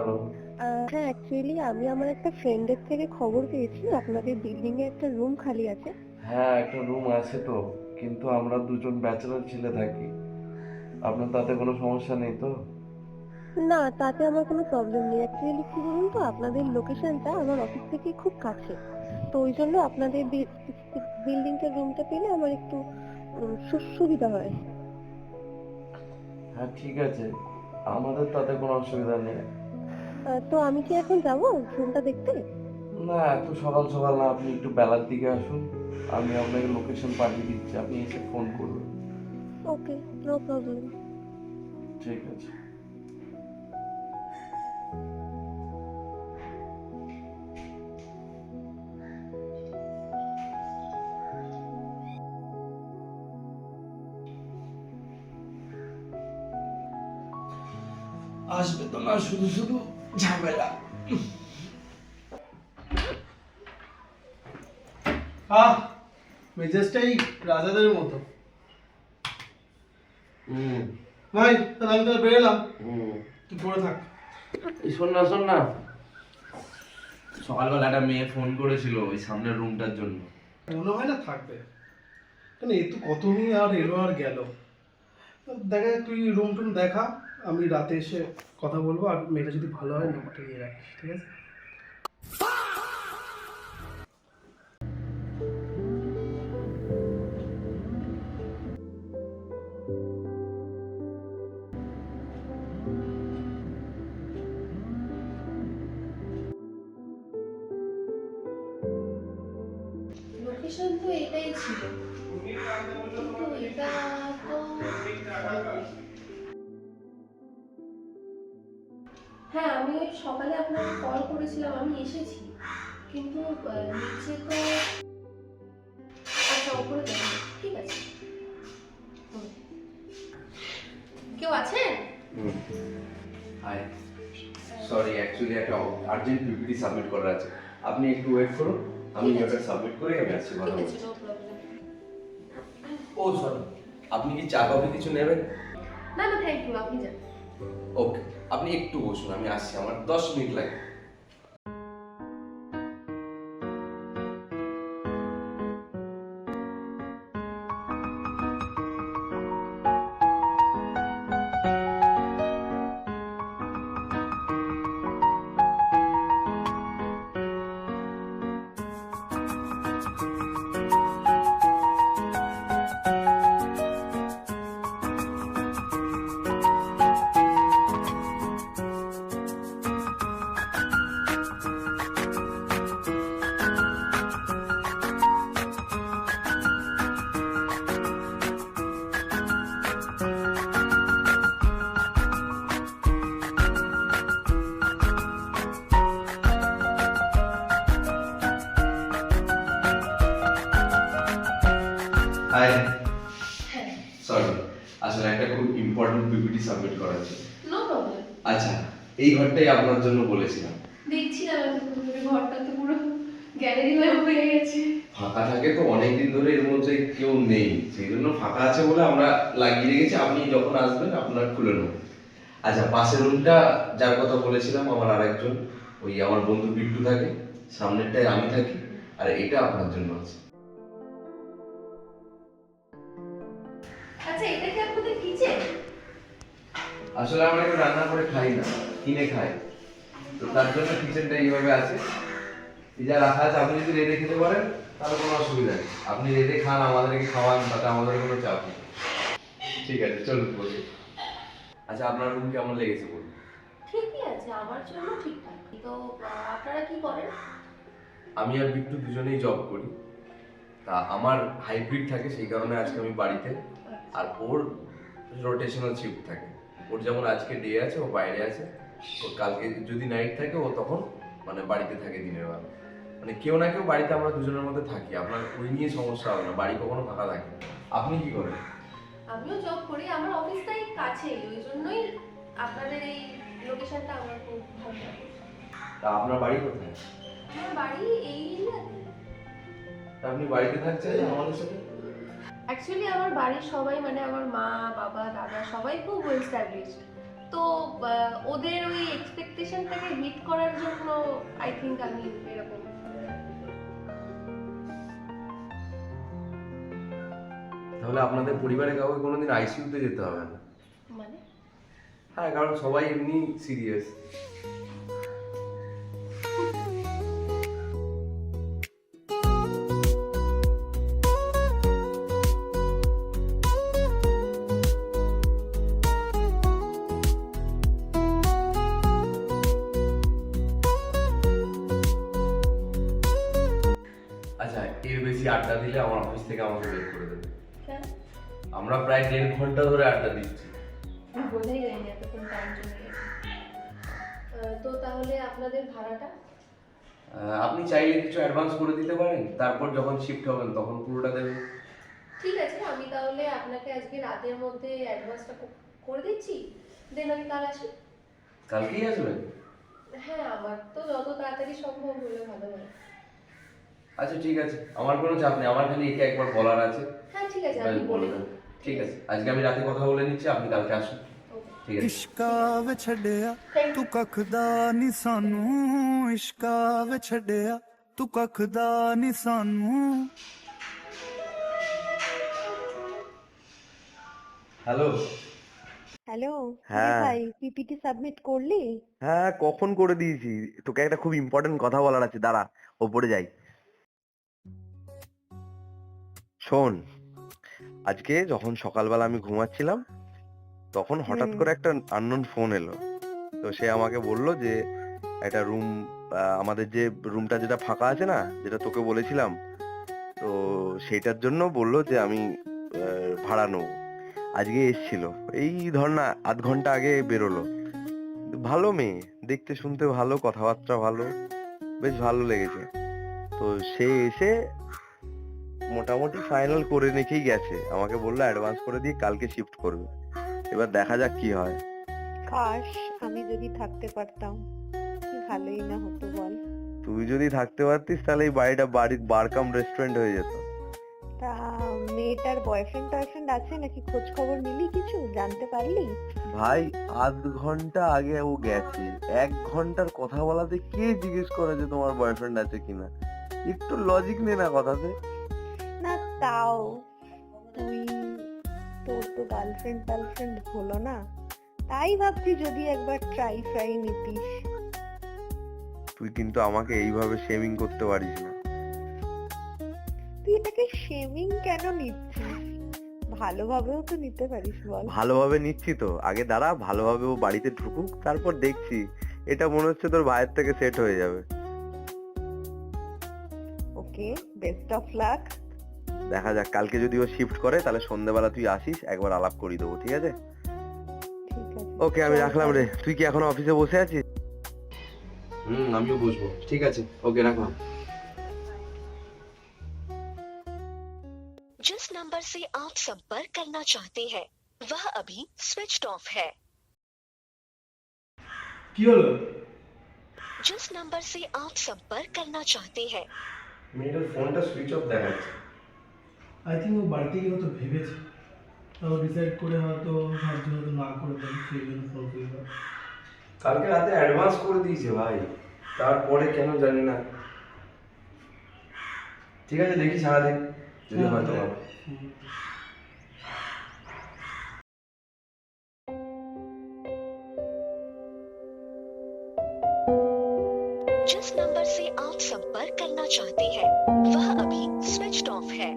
Hello. হ্যাঁ, actually আমি আমার একটা ফ্রেন্ডের থেকে খবর পেয়েছি আপনাদের বিল্ডিং এ একটা রুম খালি আছে। হ্যাঁ, একটা রুম আছে তো, কিন্তু আমরা দুজন ব্যাচেলর ছেলে থাকি। আপনার তাতে কোনো সমস্যা নেই তো? না, তাতে আমার কোনো প্রবলেম নেই। অ্যাকচুয়ালি কি বলুন তো, আপনাদের লোকেশনটা আমার অফিস থেকে খুব কাছে। তো ওই জন্য আপনাদের বিল্ডিং টার রুমটা পেলে আমার একটু সুবিধা হয়। হ্যাঁ, ঠিক আছে, আমাদের তাতে কোনো অসুবিধা নেই। তো আমি কি এখন যাবো রুমটা দেখতে? না, এত সকাল সকাল না, আপনি একটু বেলার দিকে আসুন। আমি আপনাকে লোকেশন পাঠিয়ে দিচ্ছি, আপনি এসে ফোন করবেন। ওকে, নো প্রবলেম। ঠিক আছে। আসবে তো না, শুধু শুধু ঝামেলা। আহ মেজাজটাই রাজাদের মতো। হুম। ভাই তাহলে আমি তাহলে বেরোলাম, হুম। তুই পড়ে থাক। এই শোন না, শোন না, সকালবেলা একটা মেয়ে ফোন করেছিল ওই সামনের রুমটার জন্য। মনে হয় না থাকবে, কেন এ তো কতদিন আর এলো আর গেল। দেখা তুই রুম টুম দেখা, আমি রাতে এসে কথা বলবো। আর মেয়েটা যদি ভালো হয় নাম্বারটা নিয়ে রাখিস, ঠিক আছে? লোকেশন তো এটাই ছিল, কিন্তু এটা তো হ্যাঁ, আমি ওই সকালে আপনাকে কল করেছিলাম, আমি এসেছি, কিন্তু নিচে তো আচ্ছা ওপরে যাবো, ঠিক আছে। হুম। কেউ আছেন? হাই, সরি, অ্যাকচুয়ালি একটা আর্জেন্ট পিপিটি সাবমিট করার আছে। আপনি একটু ওয়েট করুন, আমি ঠিক আছে। ওটা সাবমিট করে আমি আসছি কথা ঠিক বলছি। আছে, নো প্রবলেম। ও সরি, আপনি কি চা কফি কিছু নেবেন? না না, থ্যাংক ইউ, আপনি যান। ওকে, আপনি একটু বসুন, আমি আসছি, আমার 10 মিনিট লাগে। হাই, হ্যাঁ, সরি, আসলে একটা খুব ইম্পর্টেন্ট পিপিটি সাবমিট করা আছে। No problem. আচ্ছা, এই ঘরটাই আপনার জন্য বলেছিলাম। দেখছিলাম এতক্ষণ ধরে, ঘরটা তো পুরো গ্যালারি হয়ে গেছে। ফাঁকা থাকে তো, অনেকদিন ধরে এর মধ্যে কেউ নেই, সেই জন্য ফাঁকা আছে বলে আমরা লাগিয়ে রেখেছি, আপনি যখন আসবেন আপনার খুলে নেব। আচ্ছা, পাশের রুমটা যার কথা বলেছিলাম আমার আরেকজন, ওই আমার বন্ধু বিট্টু থাকে, সামনেরটায় আমি থাকি, আর এটা আপনার জন্য আছে। আচ্ছা, এটা কি আপনাদের কিচেন? আসলে আমরা একটু রান্না করে খাই না, কিনে খাই, তো তার জন্য কিচেনটা এইভাবে আছে। এই যা রাখা আছে, আপনি যদি রেঁধে খেতে পারেন তাহলে কোনো অসুবিধা নেই, আপনি রেঁধে খান, আমাদেরকে খাওয়ান, তাতে আমাদের কোনো চাপ নেই। ঠিক আছে, চলুন বসুন। আচ্ছা, আপনার রুম কেমন লেগেছে বলুন? ঠিকই আছে, আমার জন্য ঠিকঠাক। তো আপনারা কি করেন? আমি আর বিট্টু দুজনেই জব করি। তা আমার হাইব্রিড থাকে, সেই কারণে আজকে আমি বাড়িতে, আর ওর রোটেশনাল শিফট থাকে। ওর যেমন আজকে ডে আছে, ও বাইরে আছে, ওর কালকে যদি নাইট থাকে ও তখন মানে বাড়িতে থাকে দিনের বেলা। মানে কেউ না কেউ বাড়িতে আমরা দুজনের মধ্যে থাকি, আপনার ওই নিয়ে সমস্যা হবে না, বাড়ি কখনো ফাঁকা থাকে না। আপনি কি করেন? আমিও জব করি, আমার অফিসটাই কাছেই, ওই জন্যই আপনাদের এই লোকেশনটা আমার খুব ভালো লাগে। তা আপনার বাড়ি কোথায়? আমার বাড়ি এই এরিয়াতে। তা আপনি বাড়িতে থাকছেন না আমাদের সাথে? অ্যাকচুয়ালি আমার বাড়ির সবাই, মানে আমার মা, বাবা, দাদা সবাই খুব ওয়েল এস্টাবলিশড। তো ওদের ওই এক্সপেকটেশনটাকে মিট করার জন্য আই থিঙ্ক আমি এরকম। তাহলে আপনাদের পরিবারে কাউকে কোনোদিন আইসিইউতে যেতে হবে না। মানে হ্যাঁ, কারণ সবাই এমনি সিরিয়াস। আচ্ছা, এর বেশি আড্ডা দিলে আমার অফিস থেকে আমাকে বের করে দেবে। কেন? আমরা প্রায় 1.5 ঘন্টা ধরে আড্ডা দিচ্ছি। বোঝাই যায়নি এতক্ষণ টাইম চলে গেছে। তো তাহলে আপনাদের ভাড়াটা? আপনি চাইলে কিছু অ্যাডভান্স করে দিতে পারেন, তারপর যখন শিফট হবেন তখন পুরোটা দেবেন। ঠিক আছে, আমি তাহলে আপনাকে আজকে রাতের মধ্যে অ্যাডভান্সটা করে দিচ্ছি, দেন আমি কাল আসি। কালকেই আসবেন? হ্যাঁ, আমার তো যত তাড়াতাড়ি সম্ভব হলে ভালো হয়। আচ্ছা ঠিক আছে, আমার কোনো চাপ নেই, আমার খালি একে একবার বলার আছে। হ্যাঁ ঠিক আছে, আমি বলে দেবো। ঠিক আছে, আজকে আমি রাতে কথা বলে নিচ্ছি, আপনি কালকে আসুন। ঠিক আছে। इश्का वे छड़िया तू कखदा नी सानू इश्का वे छड़िया तू कखदा नी सानू। হ্যালো। হ্যালো হ্যাঁ। ভাই, পিপিটি সাবমিট করলি? হ্যাঁ, কখন করে দিয়েছি। তোকে একটা খুব ইম্পর্টেন্ট কথা বলার আছে, দাঁড়া ওপরে যাই। শোন, আজকে যখন সকালবেলা আমি ঘুমাচ্ছিলাম তখন হঠাৎ করে একটা আননোন ফোন এলো। তো সে আমাকে বললো যে একটা রুম, আমাদের যে রুমটা যেটা ফাঁকা আছে না, যেটা তোকে বলেছিলাম, তো সেইটার জন্য বললো যে আমি ভাড়া নেবো। আজকে এসছিল, এই ধর না আধ ঘন্টা আগে বেরোলো। ভালো মেয়ে, দেখতে শুনতে ভালো, কথাবার্তা ভালো, বেশ ভালো লেগেছে। তো সে এসে মোটামুটি ফাইনাল করে রেখেই গেছে, আমাকে বললো অ্যাডভান্স করে দিয়ে কালকে শিফট করবে। এবার দেখা যাক কি হয়। কাশ আমি যদি থাকতে পারতাম, কি ভালোই না হতো বল। তুই যদি থাকতে পারতিস তাহলে এই বাড়ির বার কাম রেস্টুরেন্ট হয়ে যেত। তা মেয়েটার বয়ফ্রেন্ড আছে নাকি, খোঁজ খবর নিলি, কিছু জানতে পারলি? ভাই, আধ ঘন্টা আগে ও গেছে, 1 ঘন্টার কথা বলাতে কে জিজ্ঞেস করে যে তোমার বয়ফ্রেন্ড আছে কিনা? একটু লজিক নে না কথাতে। না তাও তোর তো গার্লফ্রেন্ড হলো না, তাই ভাবছি যদি একবার ট্রাই নিতিস। তুই কিন্তু আমাকে এইভাবে শেমিং করতে পারিস না। তুই এটাকে শেমিং কেন নিচ্ছিস? ভালোভাবেও তো নিতে পারিস বল। ভালোভাবে নিচ্ছি তো, আগে দাঁড়া, ভালোভাবে ও বাড়িতে ঢুকুক, তারপর দেখছি। এটা মনে হচ্ছে তোর ভাইয়ের থেকে সেট হয়ে যাবে। ওকে, বেস্ট অফ লাক। দেখা যাক, কালকে যদি ও শিফট করে তাহলে সন্ধ্যেবেলা তুই আসিস, একবার আলাপ করি দেবো, ঠিক আছে? ঠিক আছে, ওকে, আমি রাখলাম রে। তুই কি এখনো অফিসে বসে আছিস? আমিও বুঝবো। ঠিক আছে, ওকে, রাখলাম। जिस नंबर से आप संपर्क करना चाहते हैं वह अभी स्विच्ड ऑफ है। কি হলো? जिस नंबर से आप संपर्क करना चाहते हैं মেয়েটার ফোনটা সুইচ অফ দেখাচ্ছে। আই থিঙ্ক ও বাড়িতে গিয়ে হয়তো ভেবেছে, তাও ডিসাইড করে হয়তো ভাবছে হয়তো না করে দেবে, সেই জন্য ফোন করলো। কালকে রাতে অ্যাডভান্স করে দিয়েছে ভাই, তারপরে কেন জানি না। ঠিক আছে, দেখি সারাদিন যদি হয়তো হয়। जिस नंबर से आप संपर्क करना चाहते हैं वह अभी स्विच्ड ऑफ है।